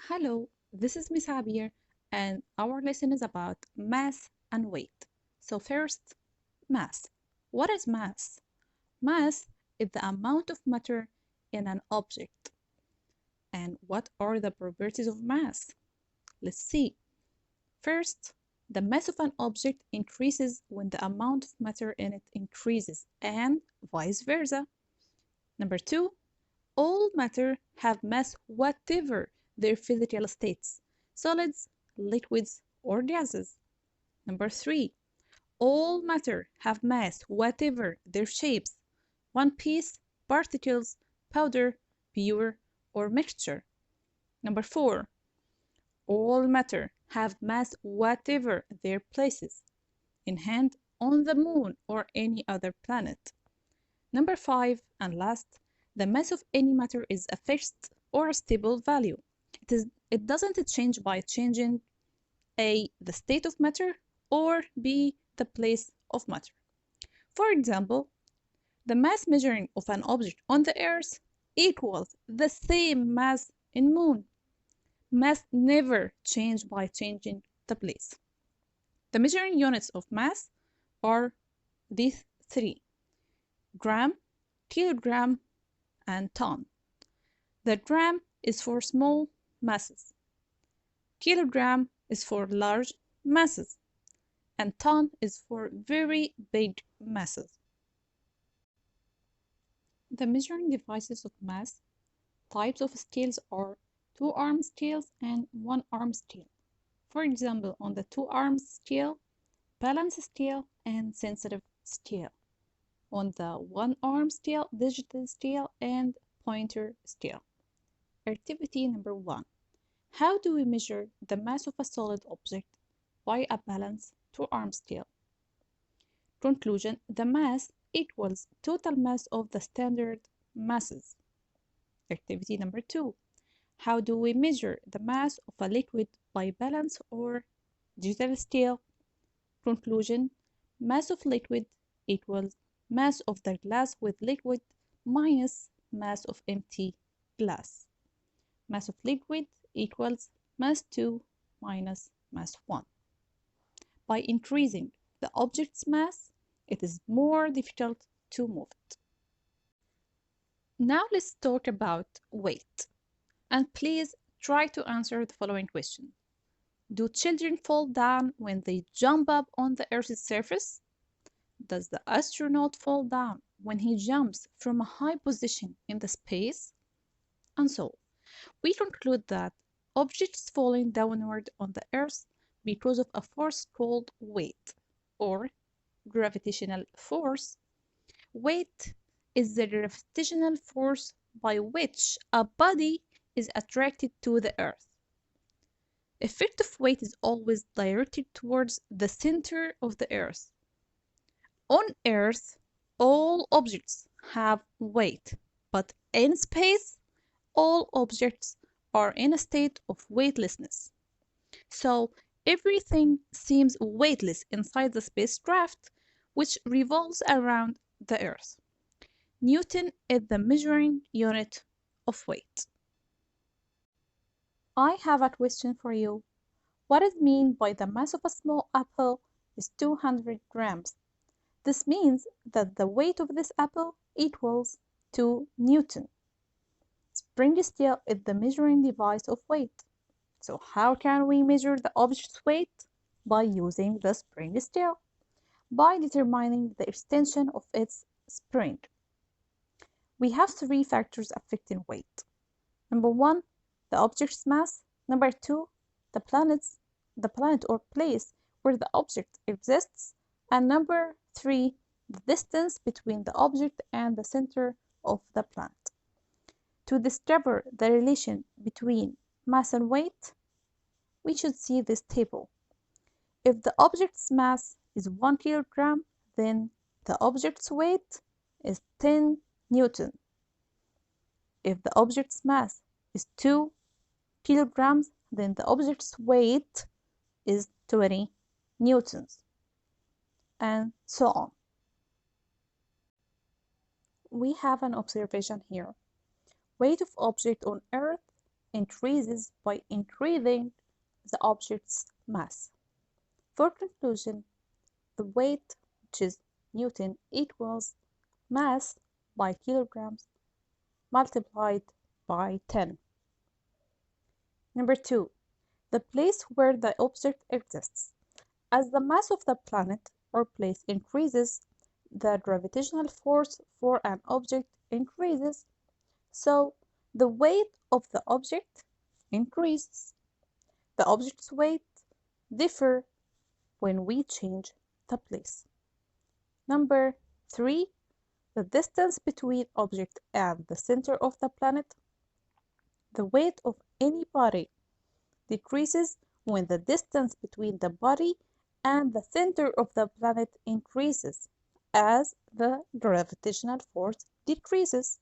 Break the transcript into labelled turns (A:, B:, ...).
A: Hello, this is Miss Abeer, and our lesson is about mass and weight. So first, mass. What is mass? Mass is the amount of matter in an object. And what are the properties of mass? Let's see. First, the mass of an object increases when the amount of matter in it increases, and vice versa. Number two, all matter have mass whatever their physical states, solids, liquids, or gases. Number three, all matter have mass whatever their shapes, one piece, particles, powder, pure, or mixture. Number four, all matter have mass whatever their places, in hand, on the moon, or any other planet. Number five, and last, the mass of any matter is a fixed or a stable value. It doesn't change by changing A, the state of matter, or B, the place of matter. For example, the mass measuring of an object on the Earth equals the same mass in Moon. Mass never change by changing the place. The measuring units of mass are these three: gram, kilogram, and ton. The gram is for small masses, kilogram is for large masses, and ton is for very big masses. The measuring devices of mass types of scales are two-arm scales and one-arm scale. For example, on the two-arm scale, balance scale and sensitive scale. On the one-arm scale, digital scale and pointer scale. Activity number 1. How do we measure the mass of a solid object by a balance two-arm scale? Conclusion: the mass equals total mass of the standard masses. Activity number 2. How do we measure the mass of a liquid by balance or digital scale? Conclusion: mass of liquid equals mass of the glass with liquid minus mass of empty glass. Mass of liquid equals mass 2 minus mass 1. By increasing the object's mass, it is more difficult to move it. Now let's talk about weight. And please try to answer the following question. Do children fall down when they jump up on the Earth's surface? Does the astronaut fall down when he jumps from a high position in the space? And so, we conclude that objects falling downward on the Earth because of a force called weight, or gravitational force. Weight is the gravitational force by which a body is attracted to the Earth. Effective weight is always directed towards the center of the Earth. On Earth, all objects have weight, but in space, all objects are in a state of weightlessness. So everything seems weightless inside the spacecraft, which revolves around the Earth. Newton is the measuring unit of weight. I have a question for you. What is meant by the mass of a small apple is 200 grams? This means that the weight of this apple equals 2 Newton. Spring steel is the measuring device of weight. So how can we measure the object's weight? By using the spring steel, by determining the extension of its spring. We have three factors affecting weight. Number 1, the object's mass. Number 2, the planet or place where the object exists. And number 3, the distance between the object and the center of the planet. To discover the relation between mass and weight, we should see this table. If the object's mass is 1 kilogram, then the object's weight is 10 Newton. If the object's mass is 2 kilograms, then the object's weight is 20 newtons, and so on. We have an observation here. Weight of object on Earth increases by increasing the object's mass. For conclusion, the weight, which is Newton, equals mass by kilograms multiplied by 10. Number 2. The place where the object exists. As the mass of the planet or place increases, the gravitational force for an object increases, so the weight of the object increases. The object's weight differ when we change the place. Number 3. The distance between object and the center of the planet. The weight of any body decreases when the distance between the body and the center of the planet increases as the gravitational force decreases.